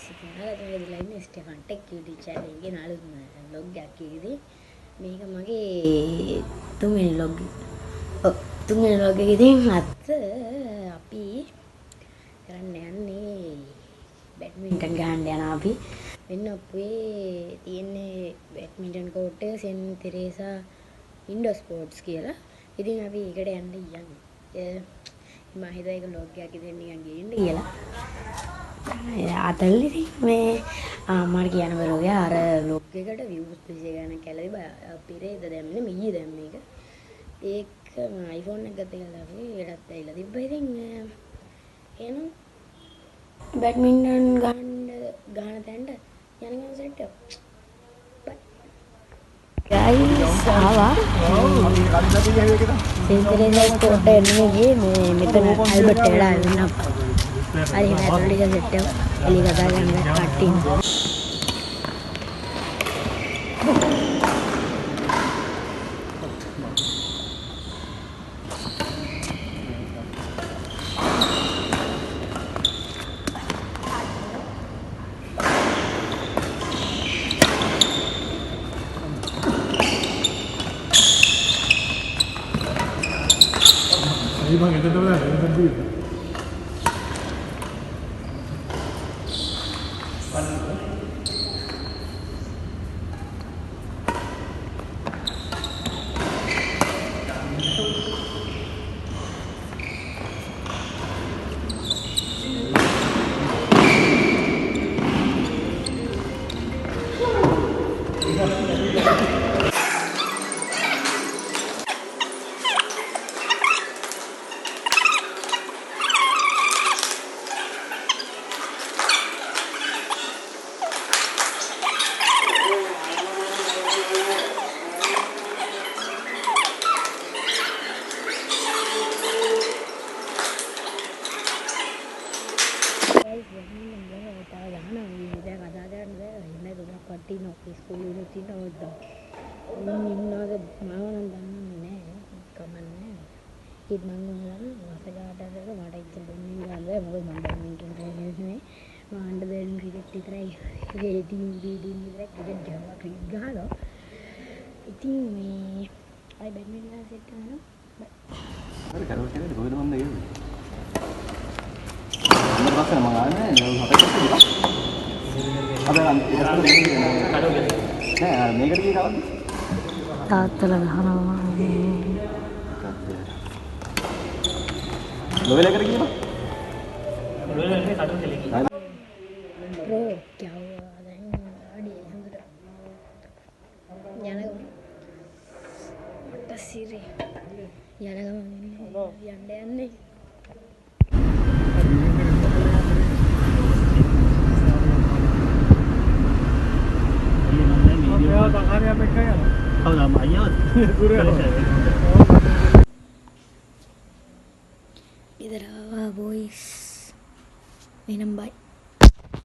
guys, ඉතින් අද වෙදිලා ඉන්නේ ස්ටෙෆන් ටෙක් YouTube channel එකේ නාලුත් vlog එකක් එකේදී මේක මගේ තුන්වෙනි vlog එක. ඔව් තුන්වෙනි vlog එක ඉතින් අද අපි කරන්න යන්නේ බැඩ්මින්ටන් ගහන්න යනවා අපි. මෙන්න අපේ තියෙන්නේ බැඩ්මින්ටන් කෝට් එක සෙන්ට් තෙරේසා ඉන්ඩෝර් ස්පෝර්ට්ස් කියලා. ඉතින් අපි ඒකට යන්න යන්නේ. මම හිතුවා ඒක vlog එකක් ඉතින් නිකන් ගේන්න කියලා. අතල්ලි මේ මම කියන බරෝගය අර vlog එකට views 200 ගණන් කැලේ පිරේද දැම්මේ මීයේ දැම්ම මේක. ඒක iPhone එක ගත්ත කියලා අපි ඒකත් ඇවිල්ලා තිබ්බා. ඉතින් එහෙනම් බැඩ්මින්ටන් ගහන තැනට යන සෙට් එක. ගයිස් ආවා. සෙන්ටරේ කෝට් එන්නේ මේ මෙතන ඇල්බර්ට් එලා වෙනවා. අර එහෙම ඇතුළට ගිහ සෙට් එක එළිය කතා කරන කට්ටිය. Bang, itu tuh lah, itu duit. It mangolan wasagata mata ඉතින් දෙන්නේ ගාලා මොකද මම බැඩ්මින්ටන් ගහන්නේ මම අnder දෙන්න ක්‍රිකට් විතරයි රේටින් දීදී විතරයි ක්‍රිකට් ගහනවා ක්‍රිකට් ගහනවා ඉතින් මේ අය බැඩ්මින්ටන් සෙට් කරනවා හරි කරවල කියන්නේ කොහෙද මම ගියේ මම පස්සේ මම ආන්නේ හතට නෑ මේකට ගියේ කවද්ද තාත්තලා ගහනවා लोवेले कर गया लोवेले में काटो चले गई ब्रो क्या हुआ अड़ी अंदर याना मट्टा सिरे याना यंडे अन्ने හවුද අයියවත් ඉදරාවා බොයිස් වෙනම් බයි